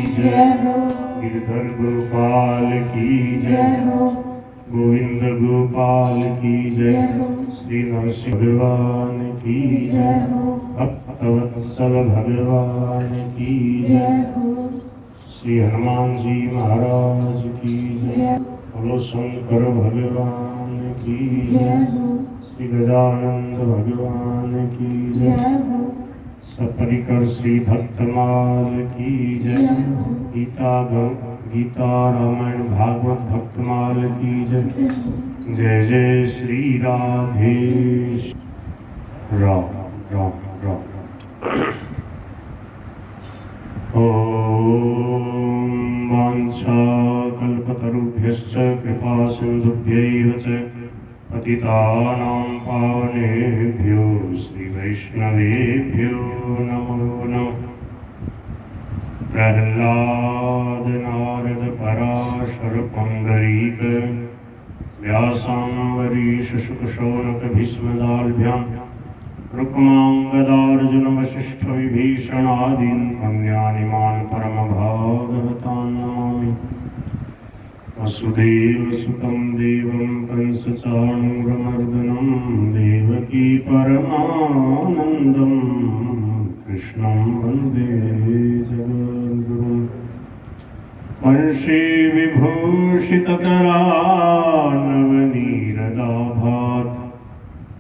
जय हो। गिरधर गोपाल की जय हो। गोविंद गोपाल की जय जय हो। श्री नरसिंह भगवान की जय हो। भक्तवत्सल भगवान की जय हो। श्री हनुमान जी महाराज की जय बोलो शंकर भगवान की जय हो। श्री गजानंद भगवान की जय हो। सपरिकर श्री भक्तमाल की जय गीता रामायण भागवत भक्तमाल की जय जय जय श्री राधेश राम राम राम। ओम वाञ्छाकल्पतरुभ्यश्च कृपा सिन्धुभ्यैव च पतितानां पावनेभ्यो श्रीवैष्णवेभ्यो नमो नमः। प्रह्लाद नारद पराशर पुण्डरीक व्यासाम्बरीश शुक शौनक भीष्मदाल्भ्यां रुक्माङ्गदार्जुन वसिष्ठ विभीषणादीन् पुण्यानिमान् परमभागवतान् नमामि। वसुदेवसुतं देवं कंसचाणूरमर्दनं देवकी परमानन्दं कृष्णं वन्दे जगद्गुरुं। वंशी विभूषितकरानवनीरदाभात्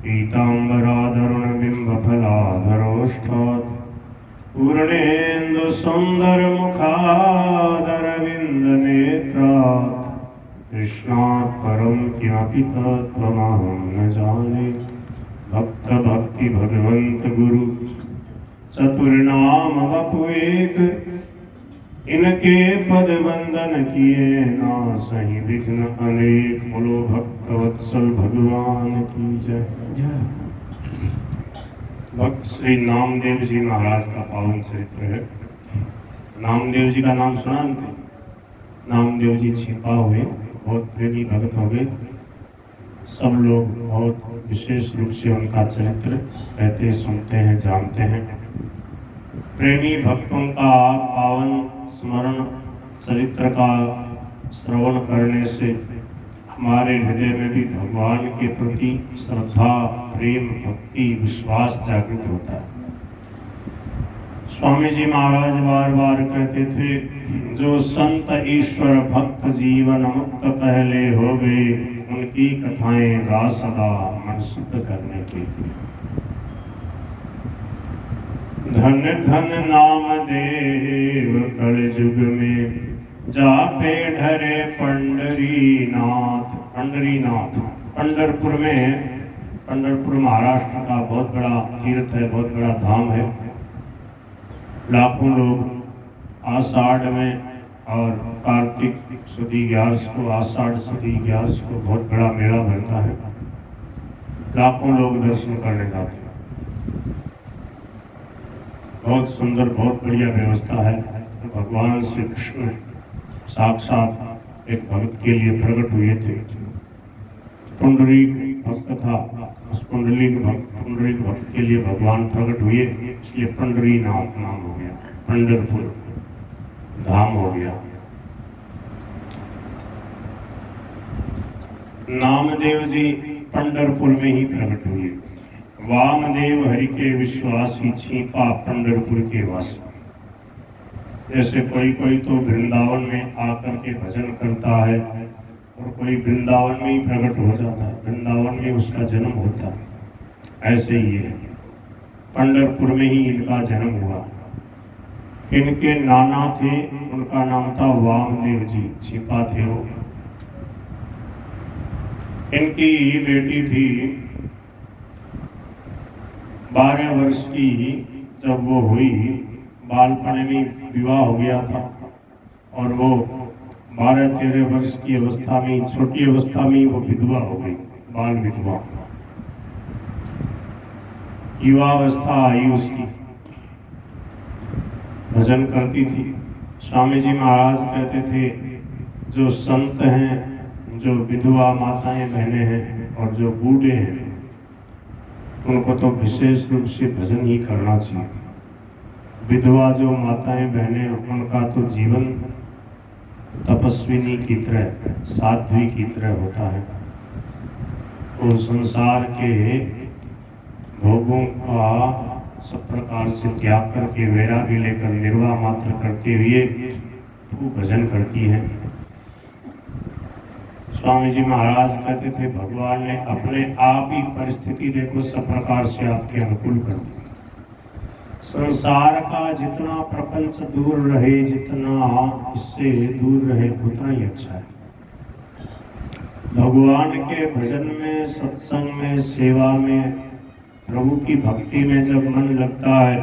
पीताम्बराधरुणबिम्बफलाधरोष्ठात् पूर्णेन्दुसुन्दरमुखादरविन्दनेत्रात् कृष्णात् परं किमपि तत्त्वमहं न जाने। भक्त भगवंत गुरु चतुर्नाम वपु एक इनके पद वंदन किए ना सही विघ्न अनेक। बोलो भक्तवत्सल भगवान की जय। भक्त श्री नामदेव जी महाराज का पावन चरित्र है। नामदेव जी का नाम सुना थे। नामदेव जी छिपा हुए बहुत प्रेमी भक्त हो गए। सब लोग बहुत विशेष रूप से उनका चरित्र कहते सुनते हैं जानते हैं। प्रेमी भक्तों का पावन स्मरण चरित्र का श्रवण करने से हमारे हृदय में भी भगवान के प्रति श्रद्धा प्रेम भक्ति विश्वास जागृत होता है। स्वामी जी महाराज बार बार कहते थे, जो संत ईश्वर भक्त जीवन मुक्त पहले हो गए, उनकी कथाएं गा सदा मन शुद्ध करने के। धन धन नाम देव कल युग में जापे ढरे पंडरीनाथ। पंडरीनाथ पंढरपुर में, पंढरपुर महाराष्ट्र का बहुत बड़ा तीर्थ है, बहुत बड़ा धाम है। लाखों लोग आषाढ़ में और कार्तिक सुदी 11 को, आषाढ़ सुदी 11 को बहुत बड़ा मेला भरता है। लाखों लोग दर्शन करने जाते हैं। बहुत सुंदर बहुत बढ़िया व्यवस्था है। भगवान श्री कृष्ण साक्षात एक भक्त के लिए प्रकट हुए थे। पुंडरीक भक्त था, उस पुंडरीक भक्त के लिए भगवान प्रकट हुए, इसलिए पंडरीनाथ नाम हो गया, पंढरपुर धाम हो गया। नामदेव जी पंढरपुर में ही प्रकट हुए। वामदेव हरि के विश्वासी छिपा पंढरपुर के वासी। जैसे कोई कोई तो वृंदावन में आकर के भजन करता है और कोई वृंदावन में ही प्रकट हो जाता है, वृंदावन में उसका जन्म होता है। ऐसे ही है, पंढरपुर में ही इनका जन्म हुआ। इनके नाना थे, उनका नाम था वामदेव जी, छिपा थे वो। इनकी बेटी थी 12 वर्ष की। जब वो हुई, बालपन में विवाह हो गया था और वो 12-13 वर्ष की अवस्था में, छोटी अवस्था में वो विधवा हो गई, बाल विधवा। युवावस्था आई उसकी, भजन करती थी। स्वामी जी महाराज कहते थे, जो संत हैं, जो विधवा माताएं बहनें हैं और जो बूढ़े हैं, उनको तो विशेष रूप से भजन ही करना चाहिए। विधवा जो माताएं बहनें, उनका तो जीवन तपस्विनी की तरह, साध्वी की तरह होता है। वो संसार के भोगों का सब प्रकार से त्याग करके वैराग्य लेकर निर्वाह मात्र करते हुए वो भजन करती है। स्वामी जी महाराज कहते थे, भगवान ने अपने आप ही परिस्थिति देखो सब प्रकार से आपके अनुकूल कर दी। संसार का जितना प्रपंच दूर रहे, जितना इससे दूर रहे, उतना ही अच्छा है। भगवान के भजन में, सत्संग में, सेवा में, प्रभु की भक्ति में जब मन लगता है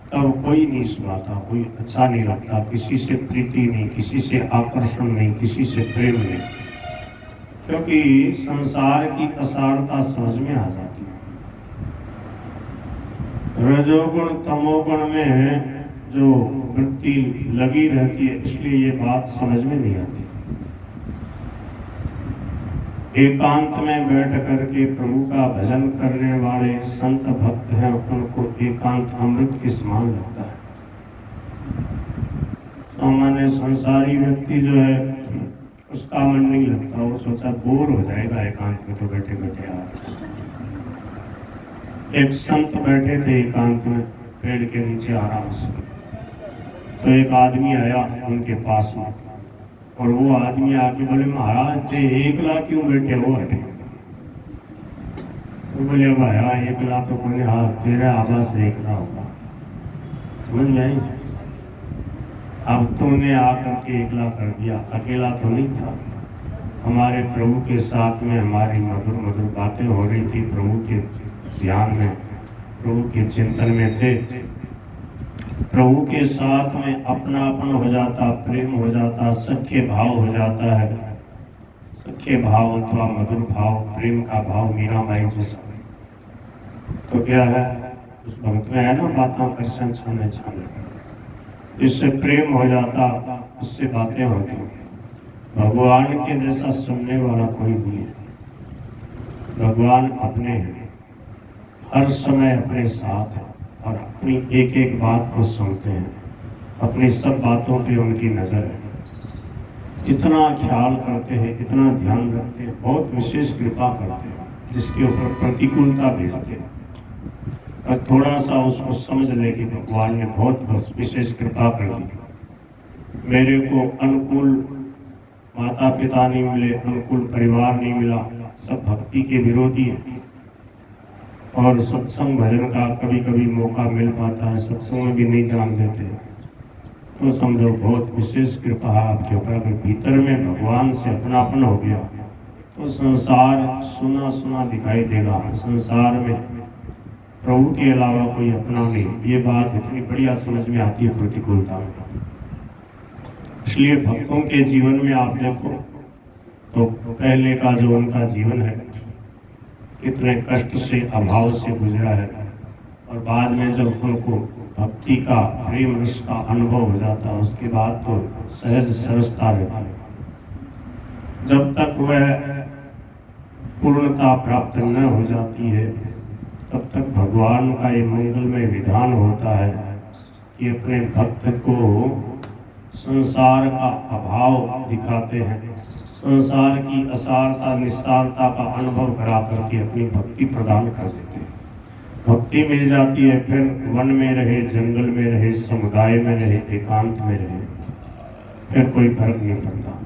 तब कोई नहीं सुनाता, कोई अच्छा नहीं लगता, किसी से प्रीति नहीं, किसी से आकर्षण नहीं, किसी से प्रेम नहीं, क्योंकि संसार की असारता समझ में आ जाती है। रजोगुण तमोगुण में जो वृत्ति लगी रहती है, इसलिए ये बात समझ में नहीं आती। एकांत में बैठ करके प्रभु का भजन करने वाले संत भक्त हैं, उनको एकांत अमृत के समान लगता है। सामान्य संसारी व्यक्ति जो है उसका मन नहीं लगता, वो सोचा बोर हो जाएगा एकांत में तो बैठे बैठे। एक संत बैठे थे एकांत में पेड़ के नीचे आराम से, तो एक आदमी आया उनके पास में, और वो आदमी आके बोले, महाराज थे एकला क्यों बैठे हो? हटे तो बोले, भाया एकला तो कोई, हाँ तेरा आवाज से एकला होगा। समझ में आई? अब तुमने आकर के एकला कर दिया, अकेला तो नहीं था। हमारे प्रभु के साथ में हमारी मधुर मधुर बातें हो रही थी, प्रभु के ध्यान में, प्रभु के चिंतन में थे। प्रभु के साथ में अपनापन हो जाता, प्रेम हो जाता, सख्य भाव हो जाता है। सख्य भाव अथवा मधुर भाव, प्रेम का भाव मीराबाई जैसा। तो क्या है उस भक्त में, है ना, बातें कृष्ण छाने छाने, जिससे प्रेम हो जाता, उससे बातें होती। भगवान के जैसा सुनने वाला कोई नहीं है। भगवान अपने हैं, हर समय अपने साथ है और अपनी एक एक बात को सुनते हैं। अपनी सब बातों पे उनकी नज़र है। इतना ख्याल करते हैं, इतना ध्यान रखते हैं, बहुत विशेष कृपा करते हैं, जिसके ऊपर प्रतिकूलता भेजते हैं और थोड़ा सा उसको समझ ले कि भगवान ने बहुत विशेष कृपा कर दी। मेरे को अनुकूल माता पिता नहीं मिले, अनुकूल परिवार नहीं मिला, सब भक्ति के विरोधी हैं। और सत्संग भजन का कभी कभी मौका मिल पाता है, सत्संग में भी नहीं जान देते, तो समझो बहुत विशेष कृपा है आपके ऊपर। अगर भीतर में भगवान से अपनापन हो गया तो संसार सुना सुना दिखाई देगा। संसार में प्रभु के अलावा कोई अपना नहीं, ये बात इतनी बढ़िया समझ में आती है प्रतिकूलता में। इसलिए भक्तों के जीवन में आप देखो तो पहले का जो उनका जीवन है कितने कष्ट से, अभाव से गुजरा है, और बाद में जब उनको भक्ति का, प्रेम रस का अनुभव हो जाता है, उसके बाद तो सहज सरसता रहता है। जब तक वह पूर्णता प्राप्त न हो जाती है तब तक भगवान का ये मंगलमय विधान होता है कि अपने भक्त को संसार का अभाव दिखाते हैं, संसार की असारता निस्सारता का अनुभव करा करके अपनी भक्ति प्रदान कर देते हैं। भक्ति मिल जाती है, फिर वन में रहे, जंगल में रहे, समुदाय में रहे, एकांत में रहे, फिर कोई फर्क नहीं पड़ता।